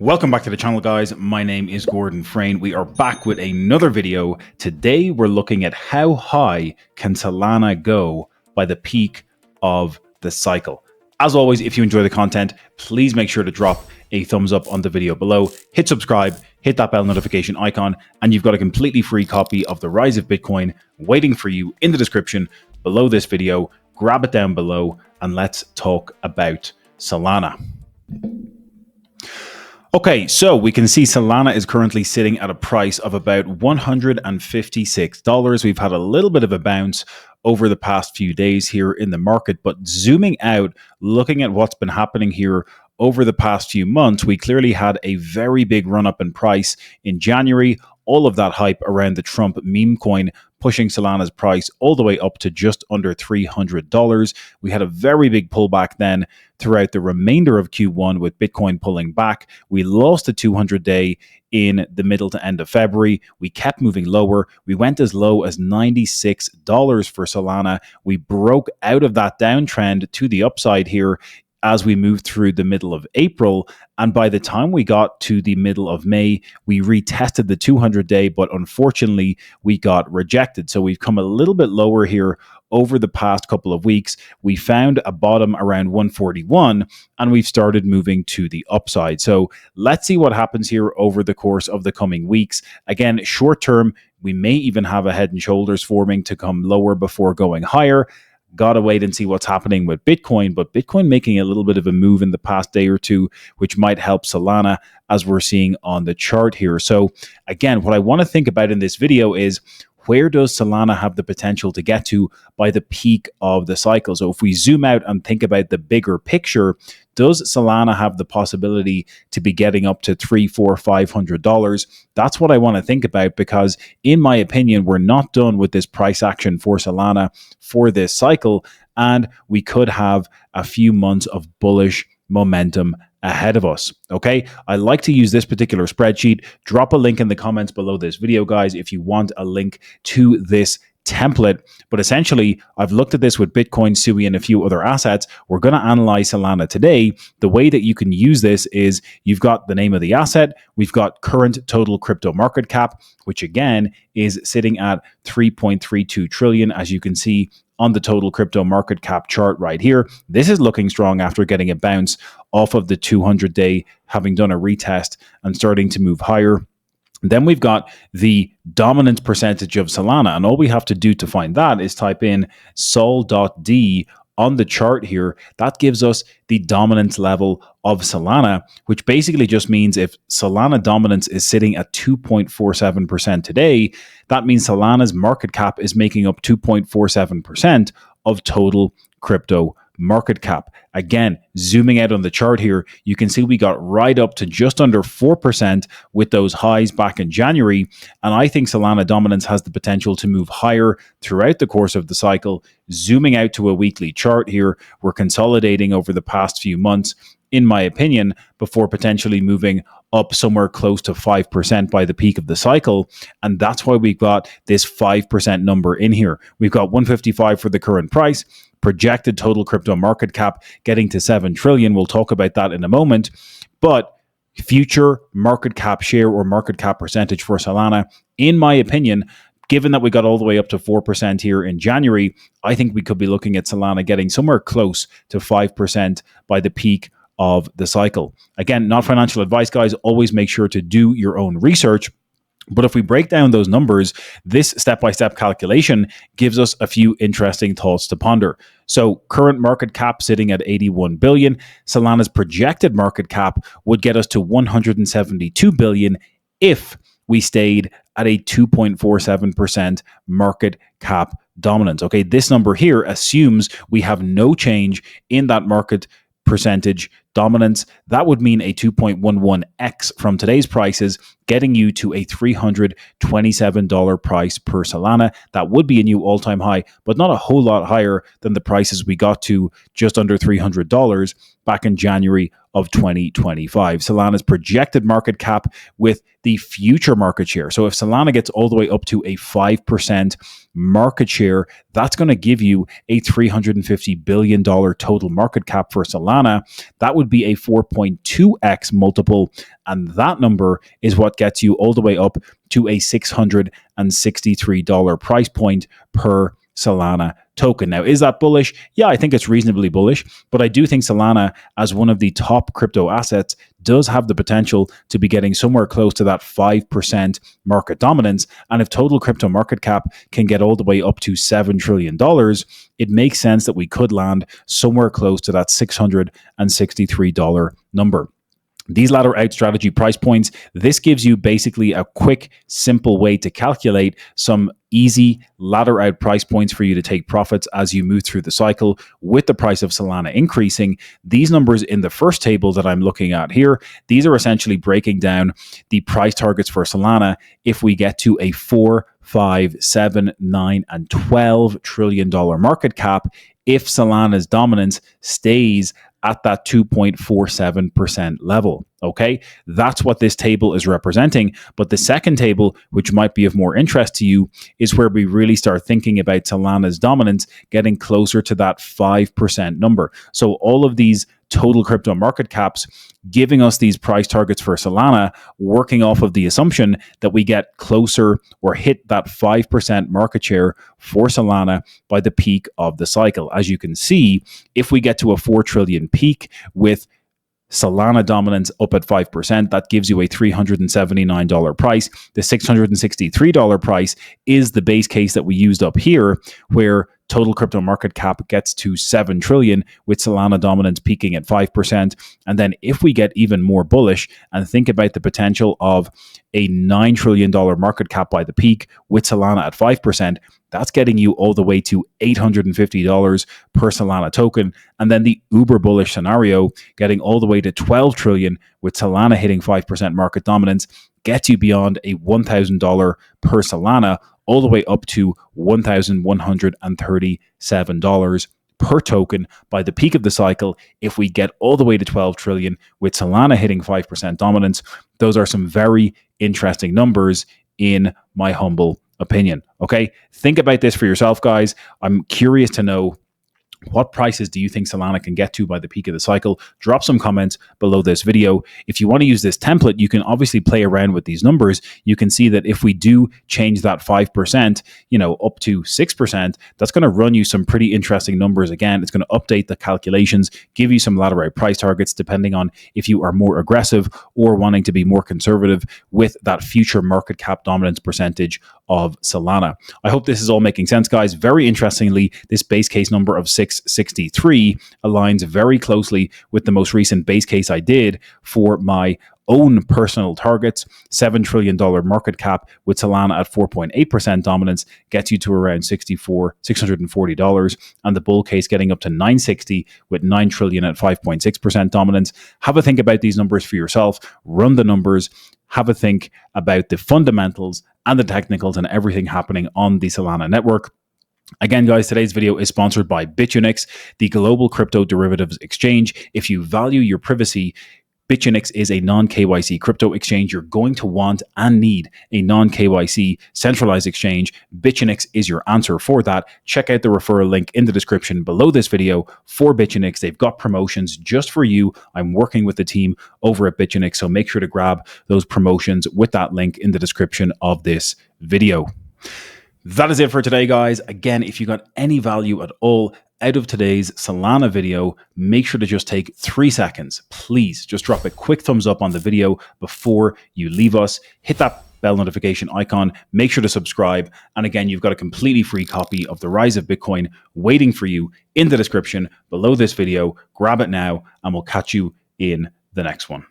Welcome back to the channel, guys. My name is Gordon Frayne. We are back with another video. Today we're looking at how high can Solana go by the peak of the cycle. As always, if you enjoy the content, please make sure to drop a thumbs up on the video below, hit subscribe, hit that bell notification icon, and you've got a completely free copy of The Rise of Bitcoin waiting for you in the description below this video. Grab it down below and let's talk about Solana. Okay, so we can see Solana is currently sitting at a price of about $156. We've had a little bit of a bounce over the past few days here in the market, but zooming out, looking at what's been happening here over the past few months, we clearly had a very big run up in price in January. All of that hype around the Trump meme coin pushing Solana's price all the way up to just under $300. We had a very big pullback then throughout the remainder of Q1 with Bitcoin pulling back. We lost the 200-day in the middle to end of February. We kept moving lower. We went as low as $96 for Solana. We broke out of that downtrend to the upside here as we moved through the middle of April. And by the time we got to the middle of May, we retested the 200-day, but unfortunately, we got rejected. So we've come a little bit lower here over the past couple of weeks. We found a bottom around 141, and we've started moving to the upside. So let's see what happens here over the course of the coming weeks. Again, short term, we may even have a head and shoulders forming to come lower before going higher. Gotta wait and see what's happening with Bitcoin, but Bitcoin making a little bit of a move in the past day or two, which might help Solana as we're seeing on the chart here. So again, what I want to think about in this video is, where does Solana have the potential to get to by the peak of the cycle? So if we zoom out and think about the bigger picture, does Solana have the possibility to be getting up to $300, $400, $500? That's what I want to think about, because in my opinion, we're not done with this price action for Solana for this cycle, and we could have a few months of bullish momentum ahead of us. Okay, I like to use this particular spreadsheet. Drop a link in the comments below this video, guys, if you want a link to this template. But essentially, I've looked at this with Bitcoin, Sui, and a few other assets. We're going to analyze Solana today. The way that you can use this is, you've got the name of the asset, we've got current total crypto market cap, which again is sitting at 3.32 trillion, as you can see on the total crypto market cap chart right here. This is looking strong after getting a bounce off of the 200-day, having done a retest and starting to move higher. Then we've got the dominance percentage of Solana, and all we have to do to find that is type in sol.d on the chart here. That gives us the dominance level of Solana, which basically just means if Solana dominance is sitting at 2.47% today, that means Solana's market cap is making up 2.47% of total crypto market cap. Again, zooming out on the chart here, you can see we got right up to just under 4% with those highs back in January. And I think Solana dominance has the potential to move higher throughout the course of the cycle. Zooming out to a weekly chart here, we're consolidating over the past few months, in my opinion, before potentially moving up somewhere close to 5% by the peak of the cycle. And that's why we've got this 5% number in here. We've got 155 for the current price, projected total crypto market cap getting to 7 trillion. We'll talk about that in a moment. But future market cap share or market cap percentage for Solana, in my opinion, given that we got all the way up to 4% here in January, I think we could be looking at Solana getting somewhere close to 5% by the peak of the cycle. Again, not financial advice, guys. Always make sure to do your own research. But if we break down those numbers, this step-by-step calculation gives us a few interesting thoughts to ponder. So current market cap sitting at 81 billion. Solana's projected market cap would get us to 172 billion if we stayed at a 2.47% market cap dominance. Okay, this number here assumes we have no change in that market percentage dominance. That would mean a 2.11x from today's prices getting you to a $327 price per Solana. That would be a new all-time high, but not a whole lot higher than the prices we got to just under $300 back in January of 2025. Solana's projected market cap with the future market share. So if Solana gets all the way up to a 5% market share, that's going to give you a $350 billion total market cap for Solana. That would be a 4.2x multiple. And that number is what gets you all the way up to a $663 price point per Solana token. Now, is that bullish? Yeah, I think it's reasonably bullish, but I do think Solana, as one of the top crypto assets, does have the potential to be getting somewhere close to that 5% market dominance. And if total crypto market cap can get all the way up to $7 trillion, it makes sense that we could land somewhere close to that $663 number. These ladder out strategy price points, this gives you basically a quick, simple way to calculate some easy ladder out price points for you to take profits as you move through the cycle with the price of Solana increasing. These numbers in the first table that I'm looking at here, these are essentially breaking down the price targets for Solana if we get to a 4, 5, 7, 9, and $12 trillion market cap, if Solana's dominance stays at that 2.47% level. Okay, that's what this table is representing. But the second table, which might be of more interest to you, is where we really start thinking about Solana's dominance getting closer to that 5% number. So all of these total crypto market caps giving us these price targets for Solana, working off of the assumption that we get closer or hit that 5% market share for Solana by the peak of the cycle. As you can see, if we get to a 4 trillion peak with Solana dominance up at 5%, that gives you a $379 price. The $663 price is the base case that we used up here, where total crypto market cap gets to 7 trillion with Solana dominance peaking at 5%. And then if we get even more bullish and think about the potential of a $9 trillion market cap by the peak with Solana at 5%, that's getting you all the way to $850 per Solana token. And then the uber bullish scenario, getting all the way to 12 trillion with Solana hitting 5% market dominance, gets you beyond a $1,000 per Solana, all the way up to $1,137 per token by the peak of the cycle. If we get all the way to 12 trillion with Solana hitting 5% dominance, those are some very interesting numbers in my humble opinion. Okay, think about this for yourself, guys. I'm curious to know, what prices do you think Solana can get to by the peak of the cycle? Drop some comments below this video. If you want to use this template, you can obviously play around with these numbers. You can see that if we do change that 5%, up to 6%, that's going to run you some pretty interesting numbers. Again, it's going to update the calculations, give you some ladder out price targets, depending on if you are more aggressive or wanting to be more conservative with that future market cap dominance percentage of Solana. I hope this is all making sense, guys. Very interestingly, this base case number of 663 aligns very closely with the most recent base case I did for my own personal targets. $7 trillion market cap with Solana at 4.8% dominance gets you to around $640, and the bull case getting up to 960 with 9 trillion at 5.6% dominance. Have a think about these numbers for yourself. Run the numbers. Have a think about the fundamentals and the technicals and everything happening on the Solana network. Again, guys, today's video is sponsored by Bitunix, the global crypto derivatives exchange. If you value your privacy, Bitunix is a non-KYC crypto exchange. You're going to want and need a non-KYC centralized exchange. Bitunix is your answer for that. Check out the referral link in the description below this video for Bitunix. They've got promotions just for you. I'm working with the team over at Bitunix, so make sure to grab those promotions with that link in the description of this video. That is it for today, guys. Again, if you got any value at all out of today's Solana video, make sure to just take 3 seconds. Please just drop a quick thumbs up on the video before you leave us. Hit that bell notification icon. Make sure to subscribe. And again, you've got a completely free copy of The Rise of Bitcoin waiting for you in the description below this video. Grab it now, and we'll catch you in the next one.